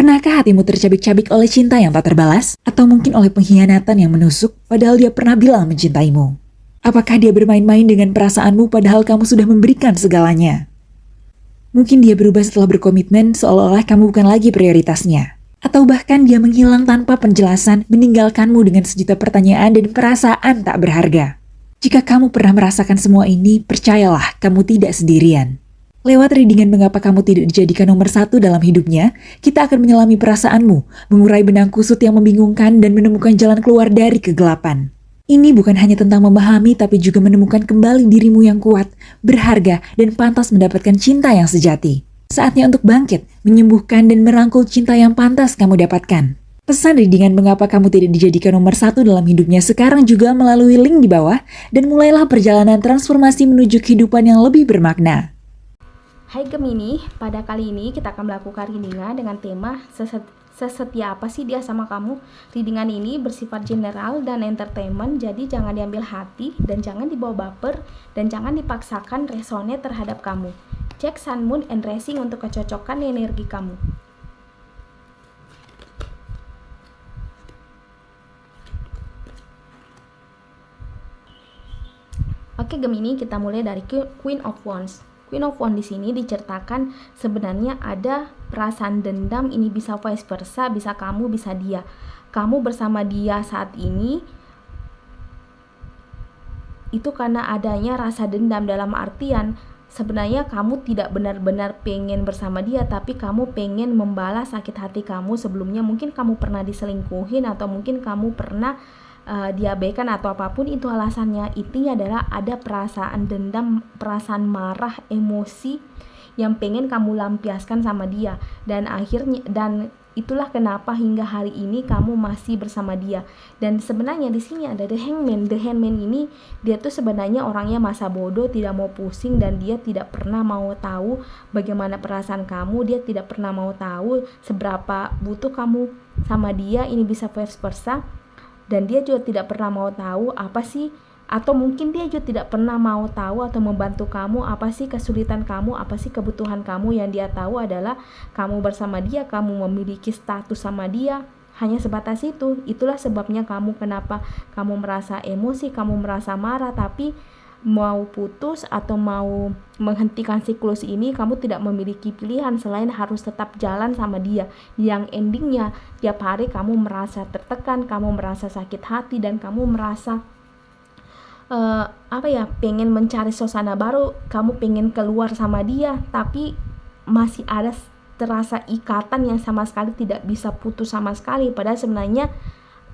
Pernahkah hatimu tercabik-cabik oleh cinta yang tak terbalas? Atau mungkin oleh pengkhianatan yang menusuk padahal dia pernah bilang mencintaimu? Apakah dia bermain-main dengan perasaanmu padahal kamu sudah memberikan segalanya? Mungkin dia berubah setelah berkomitmen seolah-olah kamu bukan lagi prioritasnya. Atau bahkan dia menghilang tanpa penjelasan, meninggalkanmu dengan sejuta pertanyaan dan perasaan tak berharga. Jika kamu pernah merasakan semua ini, percayalah kamu tidak sendirian. Lewat readingan mengapa kamu tidak dijadikan nomor satu dalam hidupnya, kita akan menyelami perasaanmu, mengurai benang kusut yang membingungkan dan menemukan jalan keluar dari kegelapan. Ini bukan hanya tentang memahami tapi juga menemukan kembali dirimu yang kuat, berharga, dan pantas mendapatkan cinta yang sejati. Saatnya untuk bangkit, menyembuhkan dan merangkul cinta yang pantas kamu dapatkan. Pesan readingan mengapa kamu tidak dijadikan nomor satu dalam hidupnya sekarang juga melalui link di bawah dan mulailah perjalanan transformasi menuju kehidupan yang lebih bermakna. Hai Gemini, pada kali ini kita akan melakukan readingan dengan tema sesetia apa sih dia sama kamu. Readingan ini bersifat general dan entertainment, jadi jangan diambil hati dan jangan dibawa baper dan jangan dipaksakan resonate terhadap kamu. Cek Sun, Moon, and Rising untuk kecocokan energi kamu. Oke Gemini, kita mulai dari Queen of Wands. Queen of Wands di sini diceritakan sebenarnya ada perasaan dendam, ini bisa vice versa, bisa kamu, bisa dia. Kamu bersama dia saat ini itu karena adanya rasa dendam, dalam artian sebenarnya kamu tidak benar-benar pengen bersama dia, tapi kamu pengen membalas sakit hati kamu sebelumnya. Mungkin kamu pernah diselingkuhin atau mungkin kamu pernah diabaikan atau apapun itu alasannya. Intinya adalah ada perasaan dendam, perasaan marah, emosi yang pengen kamu lampiaskan sama dia, dan itulah kenapa hingga hari ini kamu masih bersama dia. Dan sebenarnya di sini ada The Hangman. The Hangman ini dia tuh sebenarnya orangnya masa bodoh, tidak mau pusing, dan dia tidak pernah mau tahu bagaimana perasaan kamu. Dia tidak pernah mau tahu seberapa butuh kamu sama dia. Ini bisa vice versa. Dan dia juga tidak pernah mau tahu apa sih, atau mungkin dia juga tidak pernah mau tahu atau membantu kamu apa sih kesulitan kamu, apa sih kebutuhan kamu. Yang dia tahu adalah kamu bersama dia, kamu memiliki status sama dia, hanya sebatas itu. Itulah sebabnya kenapa kamu merasa emosi, kamu merasa marah, tapi mau putus atau mau menghentikan siklus ini, kamu tidak memiliki pilihan selain harus tetap jalan sama dia, yang endingnya tiap hari kamu merasa tertekan, kamu merasa sakit hati, dan kamu merasa pengen mencari suasana baru, kamu pengen keluar sama dia, tapi masih ada terasa ikatan yang sama sekali tidak bisa putus sama sekali. Padahal sebenarnya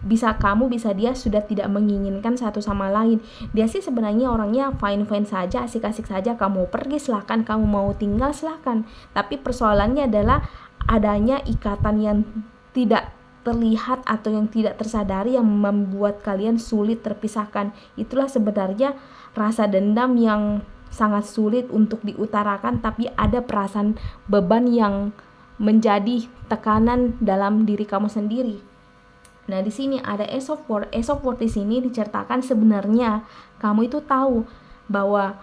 bisa kamu, bisa dia sudah tidak menginginkan satu sama lain. Dia sih sebenarnya orangnya fine-fine saja, asik-asik saja. Kamu mau pergi silahkan, kamu mau tinggal silahkan. Tapi persoalannya adalah adanya ikatan yang tidak terlihat atau yang tidak tersadari yang membuat kalian sulit terpisahkan. Itulah sebenarnya rasa dendam yang sangat sulit untuk diutarakan, tapi ada perasaan beban yang menjadi tekanan dalam diri kamu sendiri. Nah, di sini ada Ace of Words. Ace of Words di sini diceritakan sebenarnya kamu itu tahu bahwa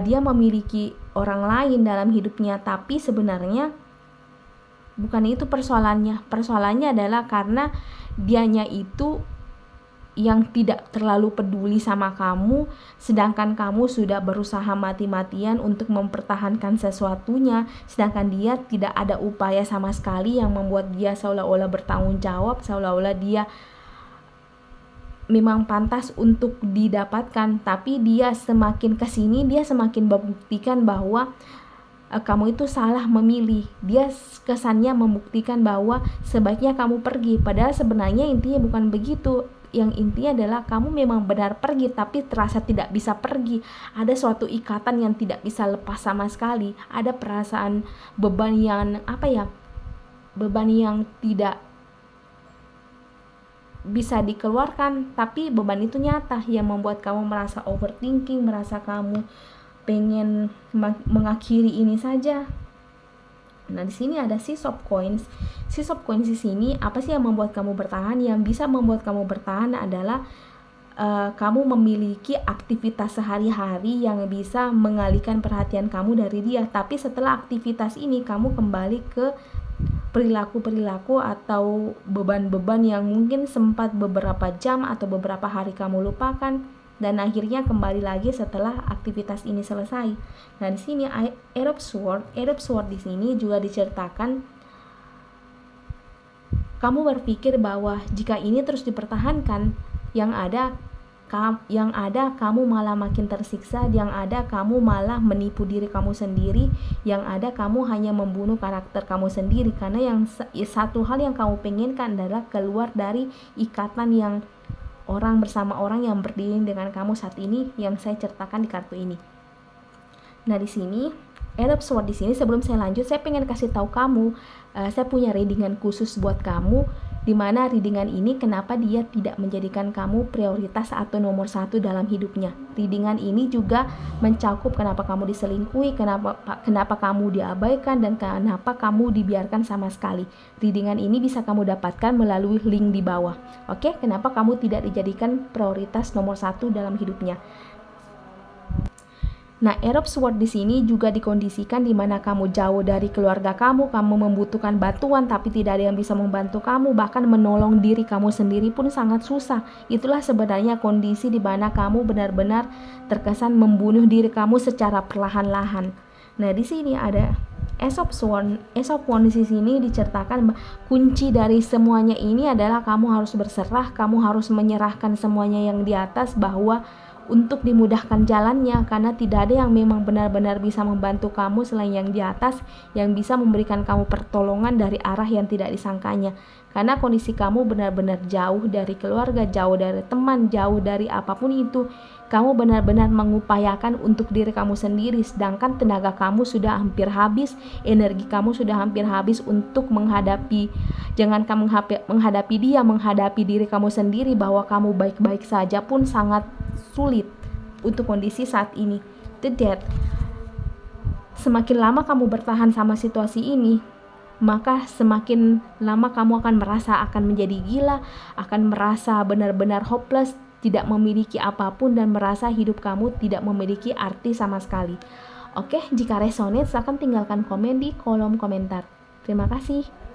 dia memiliki orang lain dalam hidupnya, tapi sebenarnya bukan itu persoalannya. Persoalannya adalah karena dianya itu yang tidak terlalu peduli sama kamu, sedangkan kamu sudah berusaha mati-matian untuk mempertahankan sesuatunya, sedangkan dia tidak ada upaya sama sekali yang membuat dia seolah-olah bertanggung jawab, seolah-olah dia memang pantas untuk didapatkan. Tapi dia semakin kesini, dia semakin membuktikan bahwa kamu itu salah memilih. Dia kesannya membuktikan bahwa sebaiknya kamu pergi, padahal sebenarnya intinya bukan begitu. Yang intinya adalah kamu memang benar pergi, tapi terasa tidak bisa pergi. Ada suatu ikatan yang tidak bisa lepas sama sekali. Ada perasaan beban yang beban yang tidak bisa dikeluarkan, tapi beban itu nyata yang membuat kamu merasa overthinking, merasa kamu pengen mengakhiri ini saja. Nah, di sini ada Six of Coins. Six of Coins di sini apa sih yang membuat kamu bertahan? Yang bisa membuat kamu bertahan adalah kamu memiliki aktivitas sehari-hari yang bisa mengalihkan perhatian kamu dari dia. Tapi setelah aktivitas ini kamu kembali ke perilaku-perilaku atau beban-beban yang mungkin sempat beberapa jam atau beberapa hari kamu lupakan, dan akhirnya kembali lagi setelah aktivitas ini selesai. Nah, di sini Eight of Swords di sini juga diceritakan kamu berpikir bahwa jika ini terus dipertahankan, yang ada kamu malah makin tersiksa, yang ada kamu malah menipu diri kamu sendiri, yang ada kamu hanya membunuh karakter kamu sendiri, karena satu hal yang kamu pengenkan adalah keluar dari ikatan yang orang bersama orang yang berdiri dengan kamu saat ini, yang saya ceritakan di kartu ini. Nah, di sini Eight of Swords di sini, sebelum saya lanjut, saya pengen kasih tahu kamu, saya punya readingan khusus buat kamu, dimana readingan ini kenapa dia tidak menjadikan kamu prioritas atau nomor satu dalam hidupnya. Readingan ini juga mencakup kenapa kamu diselingkuhi, kenapa kamu diabaikan, dan kenapa kamu dibiarkan sama sekali. Readingan ini bisa kamu dapatkan melalui link di bawah. Oke, kenapa kamu tidak dijadikan prioritas nomor satu dalam hidupnya. Nah, Eight of Swords di sini juga dikondisikan di mana kamu jauh dari keluarga kamu membutuhkan bantuan tapi tidak ada yang bisa membantu kamu, bahkan menolong diri kamu sendiri pun sangat susah. Itulah sebenarnya kondisi di mana kamu benar-benar terkesan membunuh diri kamu secara perlahan-lahan. Nah, di sini ada Ace of Wands di sini diceritakan kunci dari semuanya ini adalah kamu harus berserah, kamu harus menyerahkan semuanya yang di atas, bahwa untuk dimudahkan jalannya, karena tidak ada yang memang benar-benar bisa membantu kamu selain yang di atas, yang bisa memberikan kamu pertolongan dari arah yang tidak disangkanya. Karena kondisi kamu benar-benar jauh dari keluarga, jauh dari teman, jauh dari apapun itu. Kamu benar-benar mengupayakan untuk diri kamu sendiri, sedangkan tenaga kamu sudah hampir habis, energi kamu sudah hampir habis untuk menghadapi, jangankan menghadapi dia, menghadapi diri kamu sendiri, bahwa kamu baik-baik saja pun sangat sulit untuk kondisi saat ini. The Death. Semakin lama kamu bertahan sama situasi ini, maka semakin lama kamu akan merasa akan menjadi gila, akan merasa benar-benar hopeless, tidak memiliki apapun, dan merasa hidup kamu tidak memiliki arti sama sekali. Oke, jika resonate silahkan tinggalkan komen di kolom komentar. Terima kasih.